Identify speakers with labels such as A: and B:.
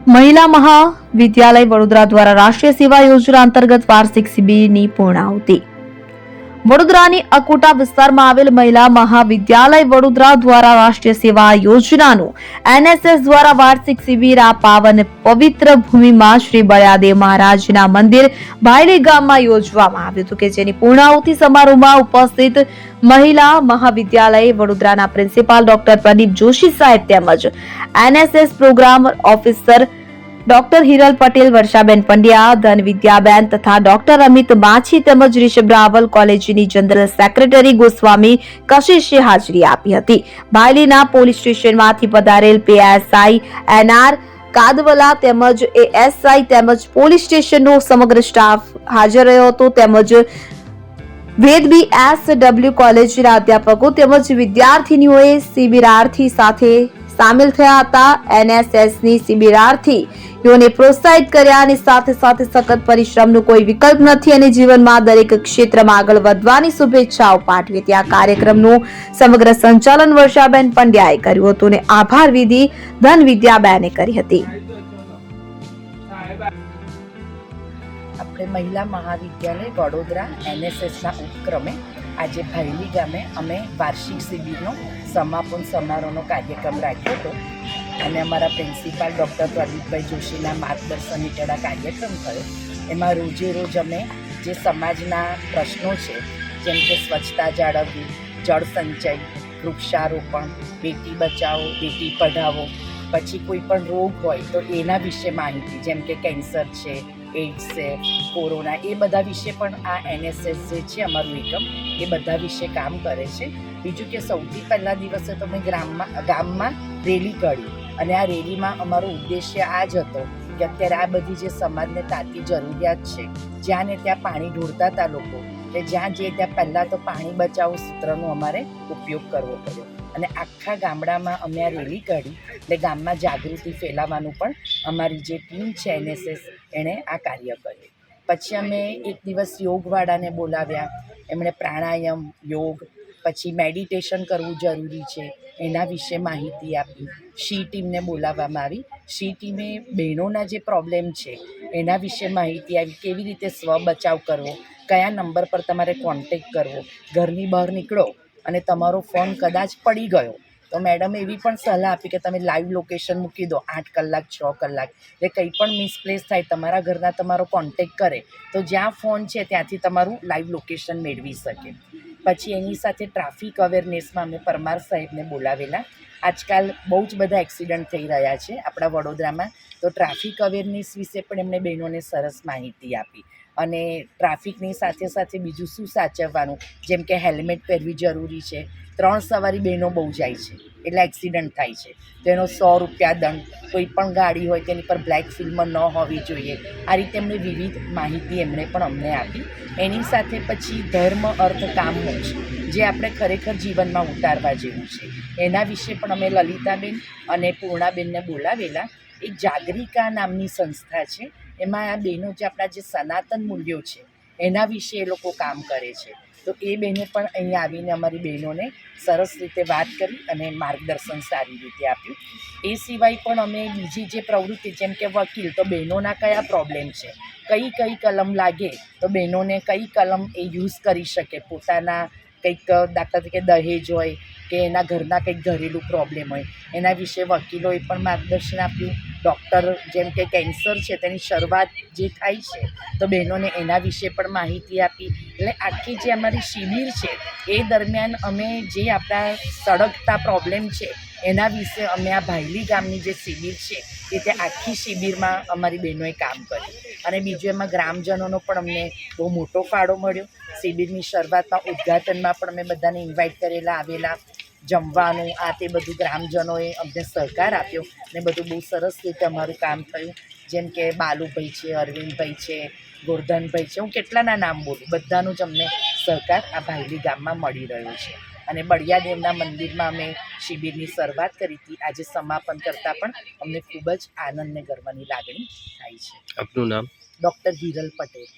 A: મહિલા મહાવિદ્યાલય વડોદરા દ્વારા રાષ્ટ્રીય સેવા યોજના અંતર્ગત વાર્ષિક શિબિરની પૂર્ણાહુતિ. વડોદરાની અકોટા વિસ્તારમાં આવેલ મહિલા મહાવિદ્યાલય વડોદરા દ્વારા રાષ્ટ્રીય સેવા યોજનાનું એનએસએસ દ્વારા વાર્ષિક શિબિર આ પાવન પવિત્ર ભૂમિમાં શ્રી બળિયાદેવ મહારાજના મંદિર ભાયલી ગામમાં યોજવામાં આવ્યું હતું, કે જેની પૂર્ણાહુતિ સમારોહમાં ઉપસ્થિત મહિલા મહાવિદ્યાલય વડોદરાના પ્રિન્સિપાલ ડોક્ટર પ્રદીપ જોશી સાહેબ તેમજ NSS programme officer doctor Hiral Patel, Varshaben Pandya, Dhan Vidyaben તથા ડોક્ટર અમિત માછી તેમજ રિષભ રાવલ કોલેજની જનરલ સેક્રેટરી ગોસ્વામી કશિશે હાજરી આપી હતી. ભાયલીના પોલીસ સ્ટેશનમાંથી પધારેલ પીએસઆઈ એનઆર કાદવલા તેમજ એએસઆઈ તેમજ પોલીસ સ્ટેશનનો સમગ્ર સ્ટાફ હાજર રહ્યો હતો. તેમજ વેદ-બી-એસ-ડબલ્યુ કોલેજના અધ્યાપકો તેમજ વિદ્યાર્થીનીઓએ શિબિરાર્થી સાથે સામેલ થયા હતા. એનએસએસની શિબિરાર્થીઓને પ્રોત્સાહિત કર્યા અને સાથે સાથે સખત પરિશ્રમનો કોઈ વિકલ્પ નથી અને જીવનમાં દરેક ક્ષેત્રમાં આગળ વધવાની શુભેચ્છાઓ પાઠવી હતી. આ કાર્યક્રમનું સમગ્ર સંચાલન વર્ષાબેન પંડ્યાએ કર્યું હતું અને આભાર વિધિ ધન વિદ્યાબેને કરી હતી.
B: આપણે મહિલા મહાવિદ્યાલય વડોદરા એનએસએસના ઉપક્રમે આજે ભાયલી ગામે અમે વાર્ષિક શિબિરનો સમાપન સમારોહનો કાર્યક્રમ રાખ્યો હતો અને અમારા પ્રિન્સિપાલ ડૉક્ટર પ્રદીપભાઈ જોશીના માર્ગદર્શન હેઠળ આ કાર્યક્રમ થયો. એમાં રોજે રોજ અમે જે સમાજના પ્રશ્નો છે, જેમ કે સ્વચ્છતા જાળવવી, જળ સંચય, વૃક્ષારોપણ, બેટી બચાવો, બેટી પઢાવો, પછી કોઈ પણ રોગ હોય તો એના વિશે માહિતી, જેમ કે કેન્સર છે, એઇડ્સ છે, કોરોના, એ બધા વિશે પણ આ એનએસએસ જે છે અમારું એકમ એ બધા વિશે કામ કરે છે. બીજું કે સૌથી પહેલા દિવસે તો મેં ગામમાં રેલી કાઢી અને આ રેલીમાં અમારો ઉદ્દેશ્ય આ જ હતો કે અત્યારે આ બધી જે સમાજને તાતી જરૂરિયાત છે, જ્યાં ને ત્યાં પાણી ઢોળતા હતા લોકો, કે જ્યાં જે ત્યાં પહેલાં તો પાણી બચાવો સૂત્રનો અમારે ઉપયોગ કરવો પડ્યો અને આખા ગામડામાં અમે આ રેલી કાઢી. એટલે ગામમાં જાગૃતિ ફેલાવવાનું પણ અમારી જે ટીમ છે એનએસએસ એણે આ કાર્ય કર્યું. પછી અમે એક દિવસ યોગવાળાને બોલાવ્યા, એમણે પ્રાણાયામ, યોગ, પછી મેડિટેશન કરવું જરૂરી છે એના વિશે માહિતી આપી. શી ટીમને બોલાવવામાં આવી. શી ટીમે બહેનોના જે પ્રોબ્લેમ છે એના વિશે માહિતી આવી, કેવી રીતે સ્વ બચાવ કરવો, કયા નંબર પર તમારે કોન્ટેક્ટ કરવો, ઘરની બહાર નીકળો અને તમારો ફોન કદાચ પડી ગયો તો મેડમે એવી પણ સલાહ આપી કે તમે લાઈવ લોકેશન મૂકી દો 8 કલાક 6 કલાક, એટલે કંઈ પણ મિસપ્લેસ થાય તમારા ઘરના તમારો કોન્ટેક્ટ કરે તો જ્યાં ફોન છે ત્યાંથી તમારું લાઈવ લોકેશન મેળવી શકે. પછી એની સાથે ટ્રાફિક અવેરનેસમાં અમે પરમાર સાહેબને બોલાવેલા. આજકાલ બહુ જ બધા એક્સિડન્ટ થઈ રહ્યા છે આપણા વડોદરામાં, તો ટ્રાફિક અવેરનેસ વિશે પણ એમણે બહેનોને સરસ માહિતી આપી. અને ટ્રાફિકની સાથે સાથે બીજું શું સાચવવાનું, જેમ કે હેલ્મેટ પહેરવી જરૂરી છે. 3 સવારી બહેનો બહુ જાય છે એટલે એક્સિડન્ટ થાય છે તો એનો 100 રૂપિયા દંડ, કોઈ પણ ગાડી હોય તેની પર બ્લેક ફિલ્મ ન હોવી જોઈએ. આ રીતે એમણે વિવિધ માહિતી એમણે પણ અમને આપી. એની સાથે પછી ધર્મ, અર્થ, કામ, મોક્ષ જે આપણે ખરેખર જીવનમાં ઉતારવા જેવું છે એના વિશે પણ અમે લલિતાબેન અને પૂર્ણાબેનને બોલાવેલા. એક જાગરિકા નામની સંસ્થા છે, એમાં આ બહેનો જે આપણા જે સનાતન મૂલ્યો છે એના વિશે એ લોકો કામ કરે છે. તો એ બહેને પણ અહીંયા આવીને અમારી બહેનોને સરસ રીતે વાત કરી અને માર્ગદર્શન સારી રીતે આપ્યું. એ સિવાય પણ અમે બીજી જે પ્રવૃત્તિ, જેમ કે વકીલ, તો બહેનોના કયા પ્રોબ્લેમ છે, કઈ કલમ લાગે તો બહેનોને કઈ કલમ એ યુઝ કરી શકે, પોતાના કંઈક દાખલા તરીકે દહેજ હોય કે એના ઘરના કંઈક ઘરેલું પ્રોબ્લેમ હોય એના વિશે વકીલોએ પણ માર્ગદર્શન આપ્યું. ડૉક્ટર, જેમ કે કેન્સર છે તેની શરૂઆત જે થાય છે તો બહેનોને એના વિશે પણ માહિતી આપી. એટલે આખી જે અમારી શિબિર છે એ દરમિયાન અમે જે આપણા સળગતા પ્રોબ્લેમ છે એના વિશે અમે આ ભાયલી ગામની જે શિબિર છે એ ત્યાં આખી શિબિરમાં અમારી બહેનોએ કામ કર્યું. અને બીજું એમાં ગ્રામજનોનો પણ અમને બહુ મોટો ફાળો મળ્યો. શિબિરની શરૂઆતમાં ઉદ્ઘાટનમાં પણ અમે બધાને ઇન્વાઇટ કરેલા, આવેલા, જમવાનું આ તે બધું ગ્રામજનોએ અમને સહકાર આપ્યો ને બધું બહુ સરસ રીતે અમારું કામ થયું. જેમ કે બાલુભાઈ છે, અરવિંદભાઈ છે, ગોરધનભાઈ છે, હું કેટલાના નામ બોલું, બધાનો જ અમને સહકાર આ ભાયલી ગામમાં મળી રહ્યો છે. અને બળિયાદેવના મંદિરમાં અમે શિબિરની શરૂઆત કરી હતી. આજે સમાપન કરતાં પણ અમને ખૂબ જ આનંદ ને ગર્વની લાગણી થાય છે.
C: આપનું નામ?
B: ડૉક્ટર હિરલ પટેલ.